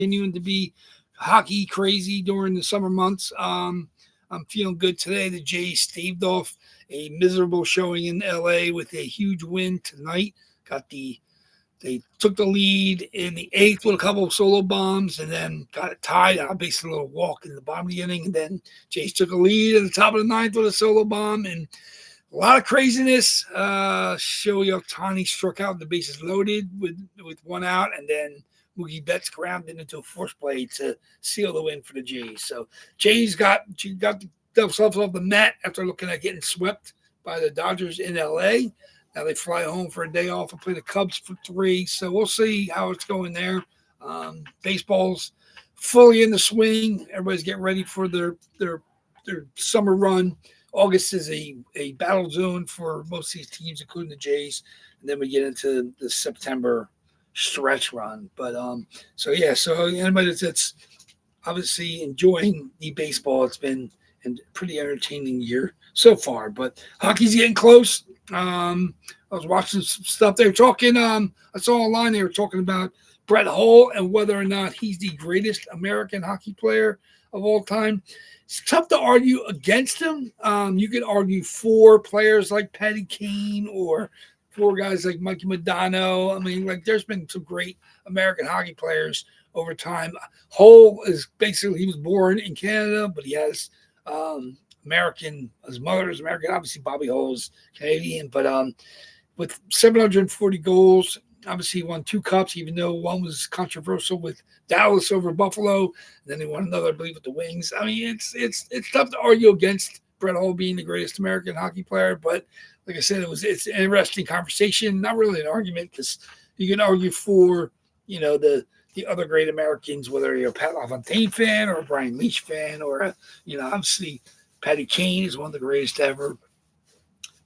continuing to be hockey crazy during the summer months. I'm feeling good today. The Jays staved off a miserable showing in LA with a huge win tonight. They took the lead in the eighth with a couple of solo bombs and then got it tied on basically a little walk in the bottom of the inning. And then Jays took a lead at the top of the ninth with a solo bomb and a lot of craziness. Shohei Ohtani struck out, the bases loaded with one out, and then Mookie Betts grounded into a force play to seal the win for the Jays. So Jays got themselves off the mat after looking at getting swept by the Dodgers in LA. Now they fly home for a day off and play the Cubs for 3. So we'll see how it's going there. Baseball's fully in the swing. Everybody's getting ready for their summer run. August is a battle zone for most of these teams, including the Jays. And then we get into the September stretch run. But so anybody that's obviously enjoying the baseball, it's been a pretty entertaining year so far. But hockey's getting close. I was watching some stuff. They were talking, I saw online they were talking about Brett Hull and whether or not he's the greatest American hockey player of all time. It's tough to argue against him. You could argue for players like Patty Kane or for guys like Mikey Modano. I mean, like there's been some great American hockey players over time. Hull is basically, he was born in Canada, but he has American, his mother is American. Obviously, Bobby Hull is Canadian, but with 740 goals, obviously he won 2 cups, even though one was controversial with Dallas over Buffalo. And then they won another, I believe, with the Wings. I mean, it's tough to argue against Brett Hull being the greatest American hockey player, but like I said, it's an interesting conversation. Not really an argument because you can argue for the other great Americans, whether you're a Pat LaFontaine fan or a Brian Leach fan, or obviously Patty Kane is one of the greatest ever.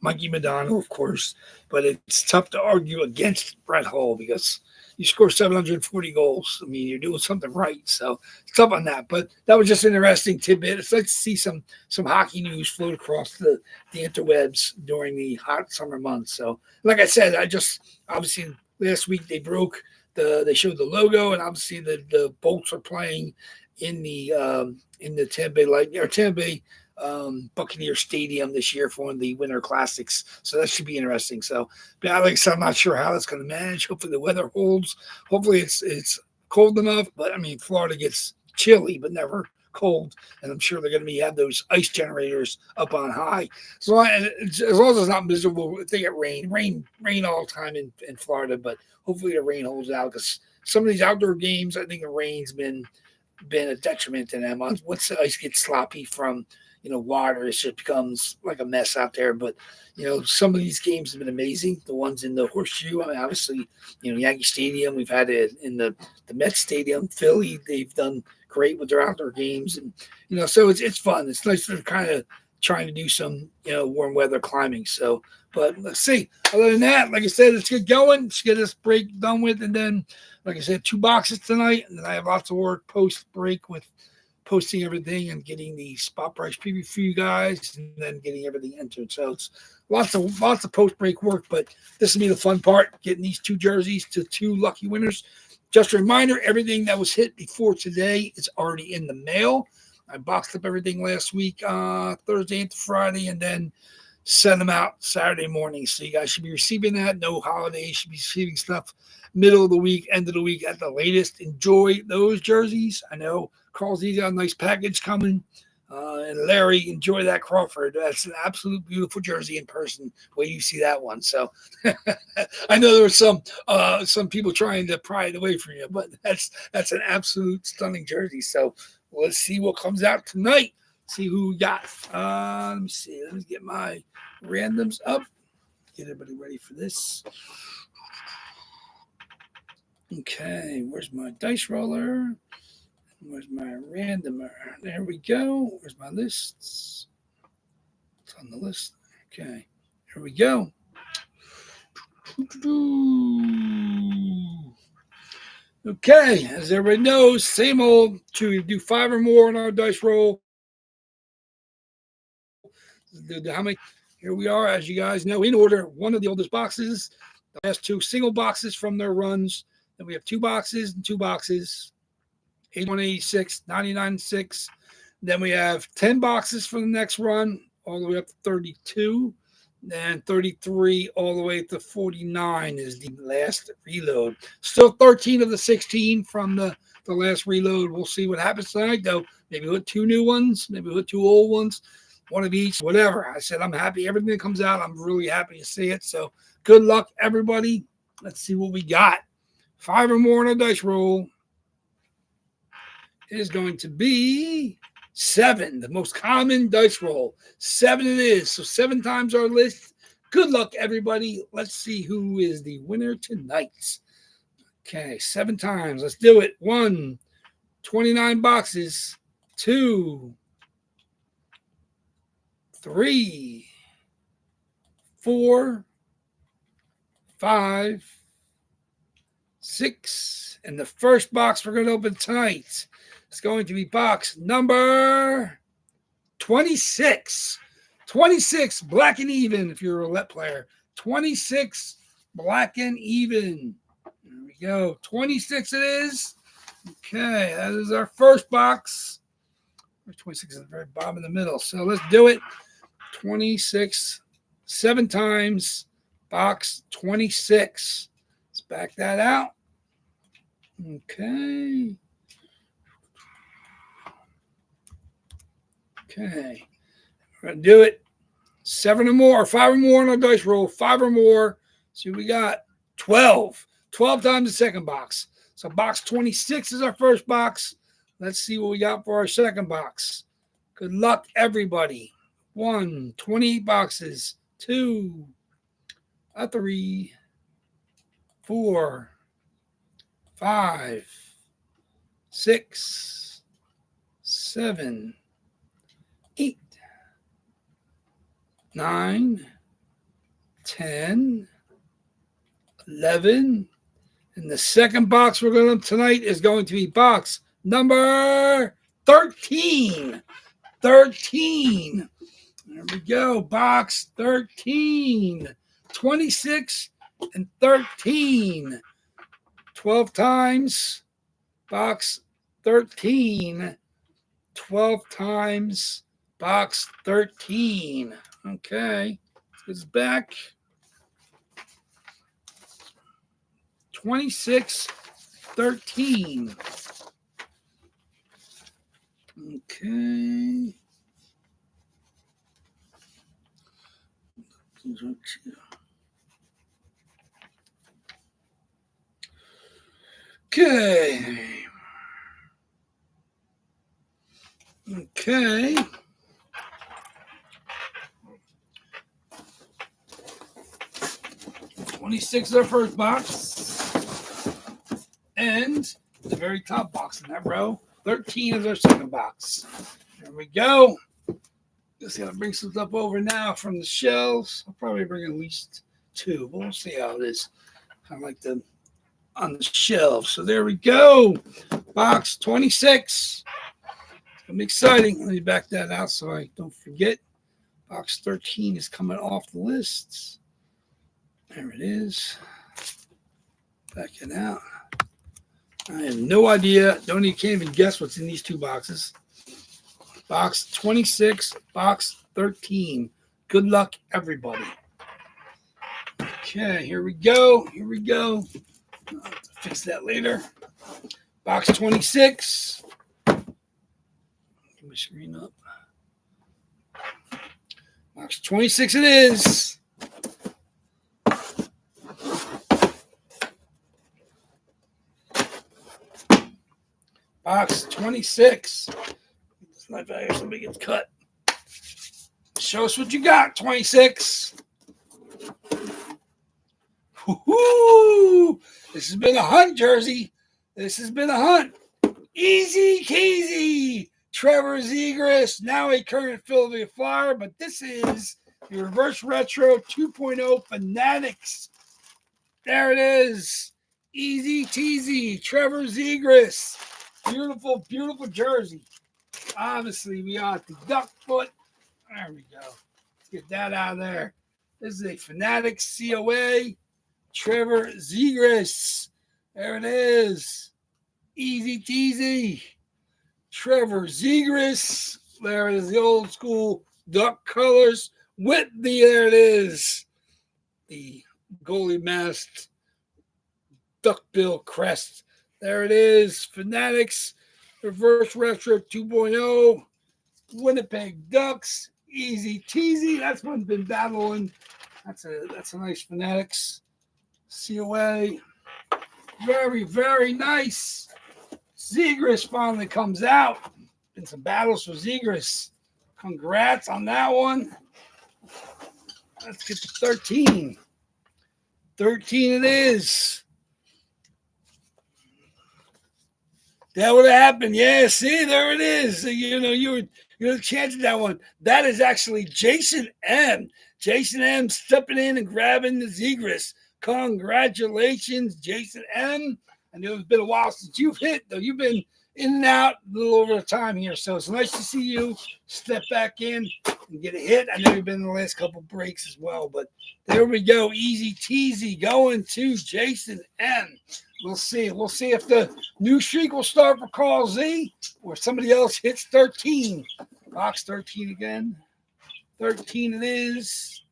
Mikey Modano, of course, but it's tough to argue against Brett Hull because you score 740 goals. I mean, you're doing something right. So it's tough on that. But that was just an interesting tidbit. It's like to see some hockey news float across the interwebs during the hot summer months. So, like I said, obviously last week they showed the logo, and obviously the Bolts are playing in the Tampa Bay Buccaneer Stadium this year for one of the Winter Classics. So that should be interesting. So, but like I said, I'm not sure how that's going to manage. Hopefully the weather holds. Hopefully it's cold enough. But I mean, Florida gets chilly, but never cold. And I'm sure they're going to have those ice generators up on high. So as long as it's not miserable, if they get rain all the time in Florida. But hopefully the rain holds out because some of these outdoor games, I think the rain's been a detriment to them. Once the ice gets sloppy from water, it just becomes like a mess out there. But some of these games have been amazing. The ones in the Horseshoe, I mean, obviously, Yankee Stadium. We've had it in the Mets Stadium, Philly. They've done great with their outdoor games, and so it's fun. It's nice to kind of trying to do some warm weather climbing. So, but let's see. Other than that, like I said, let's get going. Let's get this break done with, and then, like I said, 2 boxes tonight, and then I have lots of work post break with posting everything and getting the spot price preview for you guys, and then getting everything entered. So it's lots of post break work, but this will be the fun part: getting these 2 jerseys to 2 lucky winners. Just a reminder: everything that was hit before today is already in the mail. I boxed up everything last week, Thursday into Friday, and then sent them out Saturday morning. So you guys should be receiving that. No holidays. Should be receiving stuff middle of the week, end of the week at the latest. Enjoy those jerseys. I know Carl's got a nice package coming. And Larry, enjoy that Crawford. That's an absolute beautiful jersey in person. Wait till you see that one. So I know there were some people trying to pry it away from you, but that's an absolute stunning jersey. So let's see what comes out tonight. See who we got. Let me see. Let me get my randoms up. Get everybody ready for this. Okay, where's my dice roller? Where's my randomer? There we go. Where's my lists? It's on the list. Okay, here we go. Okay, as everybody knows, same old. To do 5 or more on our dice roll. How many? Here we are, as you guys know, in order. One of the oldest boxes, the last 2 single boxes from their runs. Then we have 2 boxes and 2 boxes. 81, 86, 99, 6. Then we have 10 boxes for the next run, all the way up to 32. Then 33 all the way to 49 is the last reload. Still 13 of the 16 from the last reload. We'll see what happens tonight, though. Maybe we'll hit 2 new ones, maybe we'll hit 2 old ones, one of each, whatever. I said I'm happy. Everything that comes out, I'm really happy to see it. So good luck, everybody. Let's see what we got. 5 or more on a dice roll. It is going to be 7, the most common dice roll. 7 it is. So 7 times our list. Good luck, everybody. Let's see who is the winner tonight. Okay, 7 times. Let's do it. 1, 29 boxes. 2, 3, 4, 5, 6. And the first box we're going to open tonight is going to be box number 26. 26, black and even if you're a roulette player. 26, black and even. There we go. 26 it is. Okay, that is our first box. 26 is at the very bottom in the middle. So let's do it. 26, 7 times, box 26. Let's back that out. Okay. Okay. We're going to do it. 7 or more, 5 or more on our dice roll. 5 or more. See what we got. 12. 12 times the second box. So box 26 is our first box. Let's see what we got for our second box. Good luck, everybody. 1, 28 boxes. 2, 3, 4, 5, 6, 7, 8, 9, 10, 11. And the second box we're going to tonight is going to be box number 13. 13. There we go. Box 13. 26 and 13. 12 times. Box 13. 12 times. Box 13. Okay. It's back. 26, 13. Okay. Okay. Okay. $26 is our first box. And the very top box in that row, 13 is our second box. There we go. Just gotta bring some stuff over now from the shelves. I'll probably bring at least 2, but we'll see how it is. I like them on the shelves. So there we go. Box 26. It's gonna be exciting. Let me back that out so I don't forget. Box 13 is coming off the lists. There it is. Back it out. I have no idea. Can't even guess what's in these 2 boxes. Box 26, box 13. Good luck, everybody. Okay, here we go. Here we go. I'll have to fix that later. Box 26. Get my screen up. Box 26 it is. Box 26. This knife out here, somebody gets cut. Show us what you got, 26. Woo-hoo! This has been a hunt, Jersey. This has been a hunt. Easy Keasy. Trevor Zegras, now a current Philadelphia Flyer, but this is the Reverse Retro 2.0 Fanatics. There it is. Easy Teasy. Trevor Zegras. Beautiful, beautiful jersey. Obviously, we got the duck foot. There we go. Let's get that out of there. This is a Fanatics COA. Trevor Zegras. There it is. Easy teasy. Trevor Zegras. There it is, the old school duck colors with there it is, the goalie masked duckbill crest. There it is, Fanatics Reverse Retro 2.0, Winnipeg Ducks, easy teasy. That's one's been battling. That's a nice Fanatics COA. Very, very nice. Zegras finally comes out. Been some battles for Zegras. Congrats on that one. Let's get to 13. 13 it is. That would have happened. Yeah, see, there it is. You were chanting that one. That is actually Jason M. Jason M stepping in and grabbing the Zegras. Congratulations, Jason M. I know it's been a while since you've hit, though. You've been in and out a little over the time here. So it's nice to see you step back in and get a hit. I know you've been in the last couple breaks as well, but there we go. Easy teasy going to Jason M. We'll see. We'll see if the new streak will start for Carl Z or somebody else hits 13. Box 13 again. 13 it is.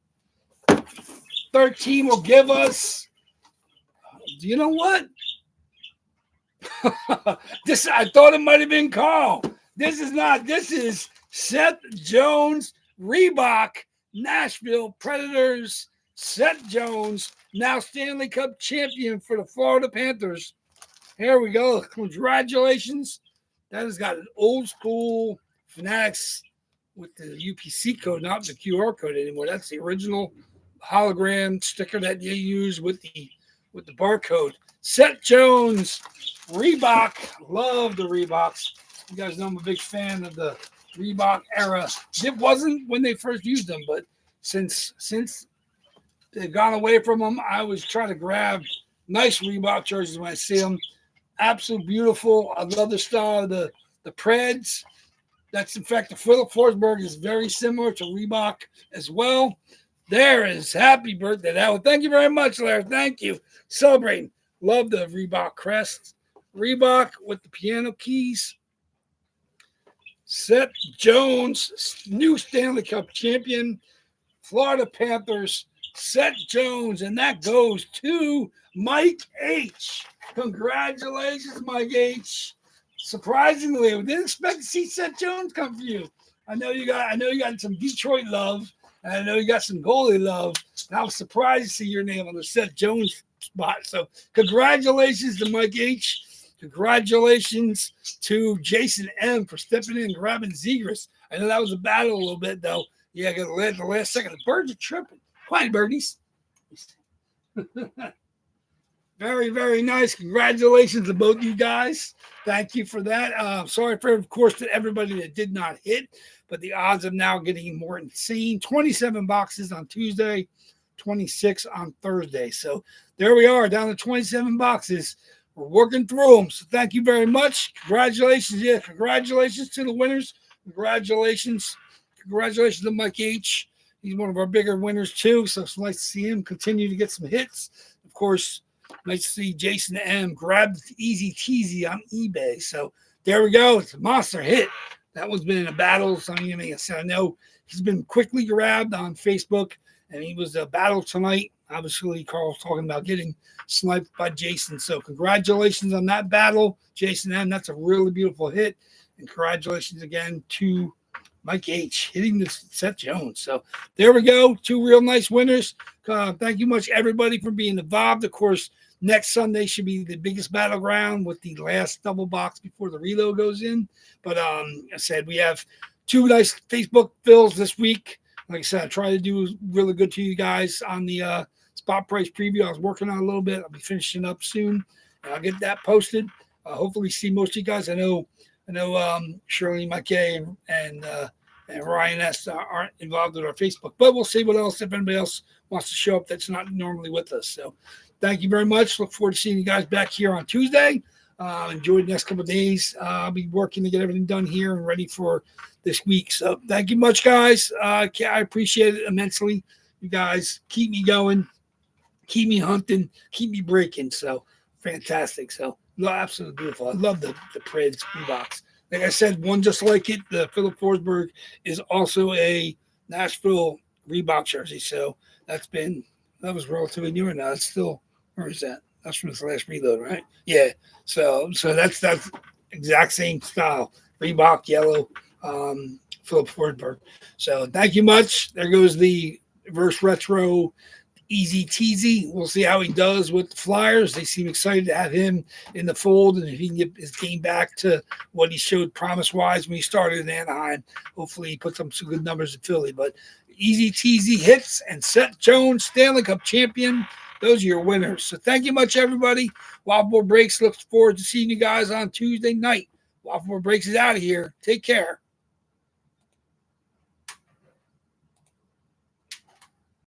13 will give us, do you know what? This, I thought it might have been Carl. This is not. This is Seth Jones, Reebok, Nashville Predators. Seth Jones, now Stanley Cup champion for the Florida Panthers. Here we go. Congratulations. That has got an old school Fanatics with the UPC code, not the QR code anymore. That's the original hologram sticker that you use with the barcode. Seth Jones, Reebok. Love the Reeboks. You guys know I'm a big fan of the Reebok era. It wasn't when they first used them, but since they've gone away from them, I always try to grab nice Reebok jerseys when I see them. Absolutely beautiful. I love the style of the Preds. That's, in fact, the Forsberg is very similar to Reebok as well. There is happy birthday. Thank you very much, Larry. Thank you. Celebrating. Love the Reebok crest. Reebok with the piano keys. Seth Jones, new Stanley Cup champion. Florida Panthers. Seth Jones, and that goes to Mike H. Congratulations, Mike H. Surprisingly, we didn't expect to see Seth Jones come for you. I know you got some Detroit love, and I know you got some goalie love. And I was surprised to see your name on the Seth Jones spot. So congratulations to Mike H. Congratulations to Jason M for stepping in and grabbing Zegras. I know that was a battle a little bit, though. Yeah, I got the last second. The birds are tripping. Quiet, birdies. Very, very nice. Congratulations to both you guys. Thank you for that. Sorry for, of course, to everybody that did not hit, but the odds are now getting more insane. 27 boxes on Tuesday, 26 on Thursday. So there we are, down to 27 boxes. We're working through them. So thank you very much. Congratulations. Yeah, congratulations to the winners. Congratulations. Congratulations to Mike H. He's one of our bigger winners, too. So it's nice to see him continue to get some hits. Of course, nice to see Jason M grab easy teasy on eBay. So there we go. It's a monster hit. That one's been in a battle. So I know he's been quickly grabbed on Facebook, and he was a battle tonight. Obviously, Carl's talking about getting sniped by Jason. So congratulations on that battle, Jason M. That's a really beautiful hit. And congratulations again to Mike H. hitting the Seth Jones. So there we go. Two real nice winners. Thank you much, everybody, for being involved. Of course, next Sunday should be the biggest battleground with the last double box before the reload goes in. But I said we have two nice Facebook fills this week. Like I said, I try to do really good to you guys on the spot price preview. I was working on a little bit. I'll be finishing up soon. And I'll get that posted. Hopefully see most of you guys. I know Shirley McKay and Ryan S. aren't involved with our Facebook, but we'll see what else, if anybody else wants to show up that's not normally with us. So thank you very much. Look forward to seeing you guys back here on Tuesday. Enjoy the next couple of days. I'll be working to get everything done here and ready for this week. So thank you much, guys. I appreciate it immensely. You guys keep me going, keep me hunting, keep me breaking. So fantastic. So No, absolutely beautiful. I love the Preds Reeboks. Like I said, one just like it, the Philip Forsberg is also a Nashville Reebok jersey. So that was relatively newer now. It's still, where is that? That's from his last reload, right? Yeah. So that's exact same style. Reebok yellow, Philip Forsberg. So thank you much. There goes the reverse retro easy teasy. We'll see how he does with the Flyers. They seem excited to have him in the fold, and if he can get his game back to what he showed promise-wise when he started in Anaheim, hopefully he puts up some good numbers in Philly. But easy teasy hits and Seth Jones, Stanley Cup champion. Those are your winners. So thank you much, everybody. Waffleboard Breaks looks forward to seeing you guys on Tuesday night. Waffleboard Breaks is out of here. Take care.